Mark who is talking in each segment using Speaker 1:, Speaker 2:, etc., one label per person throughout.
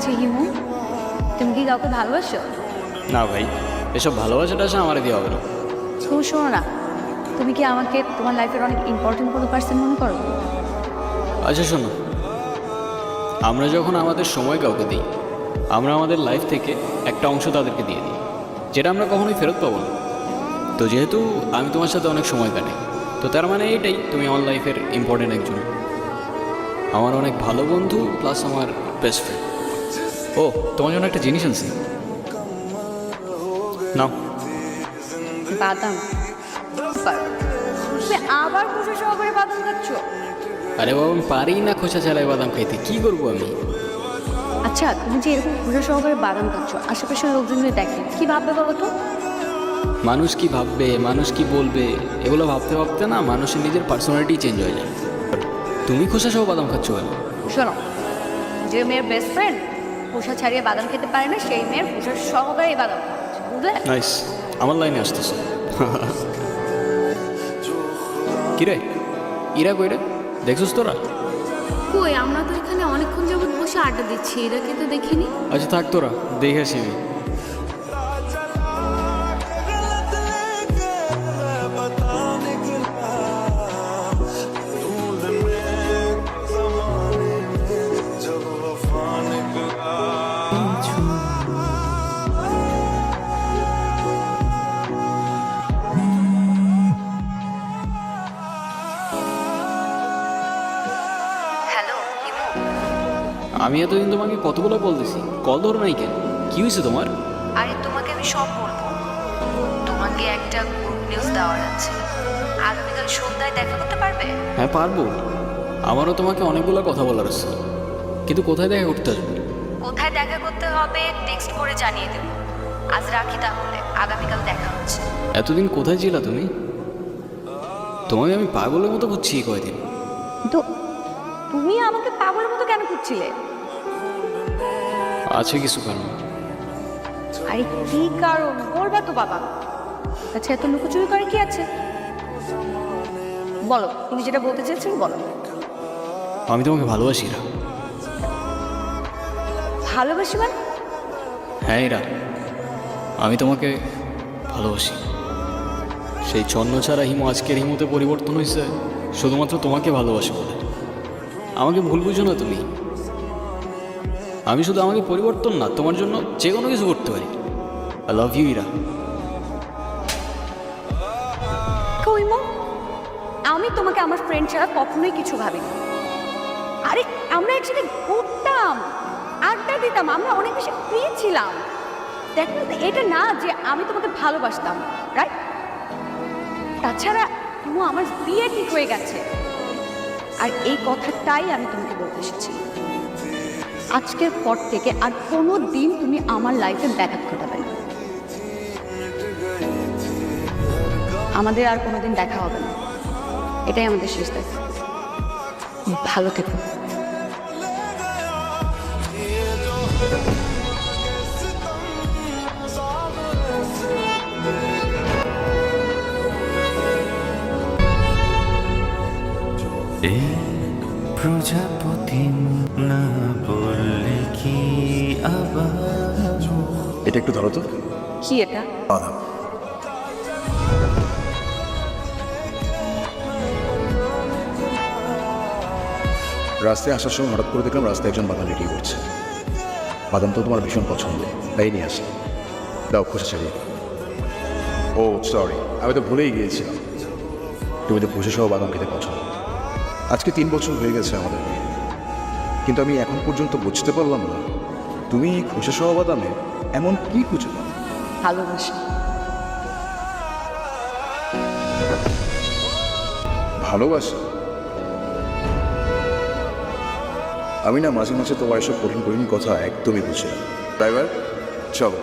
Speaker 1: আচ্ছা হিমু, তুমি কি কাউকে ভালোবাসো?
Speaker 2: না ভাই, এসব ভালোবাসাটা আসে আমার দিয়ে হবে না।
Speaker 1: তুমি শোনো না, তুমি কি আমাকে তোমার লাইফের অনেক ইম্পর্টেন্ট কোনো পার্সন মনে করো?
Speaker 2: আচ্ছা শোনো, আমরা যখন আমাদের সময় কাউকে দিই, আমরা আমাদের লাইফ থেকে একটা অংশ তাদেরকে দিয়ে দিই, যেটা আমরা কখনোই ফেরত পাবো না। তো যেহেতু আমি তোমার সাথে অনেক সময় কাটাই, তো তার মানে এইটাই তুমি আমার লাইফের ইম্পর্টেন্ট একজন, আমার অনেক ভালো বন্ধু প্লাস আমার বেস্ট ফ্রেন্ড। ও, তোমার জন্য একটা জিনিস আছে, নাও।
Speaker 1: বাদাম? তুমি আবার খুশি সহকারে বাদাম খাচ্ছ?
Speaker 2: আরে বাবা, আমি পারি না খোসা ছাড়াই বাদাম খাইতে, কি করবো আমি?
Speaker 1: আচ্ছা, তুমি যে এরকম খুশি সহকারে বাদাম খাচ্ছ, আশেপাশের লোকজনকে দেখে কি ভাববে বলো তো?
Speaker 2: মানুষ কি ভাববে, মানুষ কি বলবে, এগুলো ভাবতে ভাবতে না মানুষের নিজের পার্সোনালিটি চেঞ্জ হয়ে যায়। তুমি খোসা সহ বাদাম খাচ্ছ কেন?
Speaker 1: শোনো, যে মেয়ের বেস্ট ফ্রেন্ড খোসা ছাড়িয়ে বাদাম খেতে পারে না, সেই মেয়ের খোসা সহকারে বাদাম খাচ্ছে, বুঝলে?
Speaker 2: নাইস, আমার লাইনে আসতেছে। কিরে, ইরা কইরে দেখছিস তোরা?
Speaker 3: কই, আমরা তো এখানে অনেকক্ষণ যাবত বসে আড্ডা দিচ্ছি, এরাকে তো দেখিনি।
Speaker 2: আচ্ছা থাক, তোরা দেখে আসি আমি।
Speaker 1: হ্যালো হিমু,
Speaker 2: আমি এতদিন তোমাকে কতগুলো কল দিছি, কল ধরো নাই কেন? কি হয়েছে তোমার?
Speaker 1: আরে তোমাকে আমি সব বলবো। তোমাকে একটা গুড নিউজ দেওয়ার আছে। আগামীকাল সন্ধ্যায় দেখা করতে পারবে?
Speaker 2: হ্যাঁ পারবো, আমারও তোমাকে অনেকগুলো কথা বলার আছে, কিন্তু কোথায় দেখা করতে আসবো?
Speaker 1: কোথায় দেখা করতে হবে টেক্সট করে জানিয়ে দেব। আজ রাখি তাহলে, আগামীকাল দেখা হচ্ছে।
Speaker 2: এতদিন কোথায় ছিলা তুমি? তোমাকে আমি পাগলের মতো বুঝছি কয়দিন।
Speaker 1: তো তুমি আমাকে পাগলের মতো কেন খুঁজছিলে?
Speaker 2: আছে কিছু কারণ।
Speaker 1: আরে কি কারণ বলবা তো বাবা। আচ্ছা, এত লুকোচুরি করে কি আছে? বলো, তুমি যেটা বলতে চেয়েছো বলো।
Speaker 2: আমি তোমাকে ভালোবাসি না।
Speaker 1: ভালোবাসি মানে?
Speaker 2: হ্যাঁ ইরা, আমি তোমাকে ভালোবাসি। সেই ছন্ন ছাড়া হিমু আজকের হিমুতে পরিবর্তন হয়েছে শুধুমাত্র তোমাকে ভালোবাসি বলে। আমাকে ভুল বুঝো না তুমি। আমি শুধু আমাকে পরিবর্তন না, তোমার জন্য যে কোনো কিছু করতে পারি। I love you Ira.
Speaker 1: কইমো, আমি তোমাকে আমার ফ্রেন্ড ছাড়া কখনোই কিছু ভাবিনি। আরে আমরা একসাথে ঘুরতাম, আড্ডা দিতাম, আমরা অনেক বেশি ফ্রি ছিলাম। দেখো, এটা না যে আমি তোমাকে ভালোবাসতাম, রাইট? তাছাড়া তুমি আমার বিয়ে ঠিক হয়ে গেছে, আর এই কথাটাই আমি তোমাকে বলতে এসেছি। আজকের পর থেকে আর কোনো দিন তুমি আমার লাইফে ব্যাঘাত ঘটাবে না। আমাদের আর কোনোদিন দেখা হবে না, এটাই আমাদের শেষ দেখা। ভালো থেকো।
Speaker 4: প্রজাপতি না বললে কি আবার।
Speaker 5: এটা একটু ধরো তো।
Speaker 1: কি এটা?
Speaker 5: বাদাম। রাস্তায় আসার সময় হঠাৎ করে দেখলাম রাস্তায় একজন বাদাম বিক্রি করছে। বাদাম তো তোমার ভীষণ পছন্দ, তাই নিয়ে আসি। দাও খোসা ছাড়িয়ে। ও সরি, আমি তো ভুলেই গিয়েছিলাম, তুমি তো খোসা সহ বাদাম খেতে পছন্দ। আজকে 3 বছর হয়ে গেছে আমাদের বিয়ে, কিন্তু আমি এখন পর্যন্ত বুঝতে পারলাম না তুমি খোসা সহ বাদামে এমন কি খুঁজো।
Speaker 1: ভালোবাসা।
Speaker 5: ভালোবাসা? আমি না মাঝে মাঝে তোমার এসব কঠিন কঠিন কথা একদমই বুঝি না। ড্রাইভার চলো।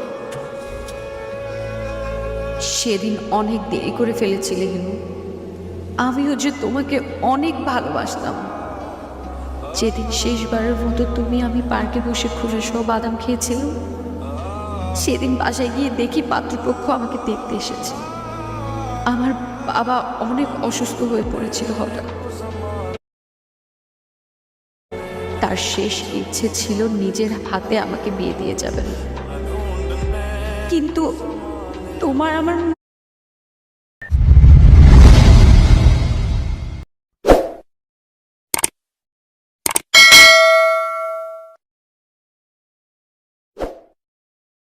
Speaker 3: সেদিন অনেক দেরি করে ফেলেছিলে হিমু। আমিও যে তোমাকে অনেক ভালোবাসতাম। যেদিন শেষবারের মতো তুমি আমি পার্কে বসে খোসা সহ বাদাম খেয়েছিলাম, সেদিন বাসায় গিয়ে দেখি পাত্রপক্ষ আমাকে দেখতে এসেছে। আমার বাবা অনেক অসুস্থ হয়ে পড়েছিল হঠাৎ। তার শেষ ইচ্ছে ছিল নিজের হাতে আমাকে বিয়ে দিয়ে যাবেন, কিন্তু তোমার আমার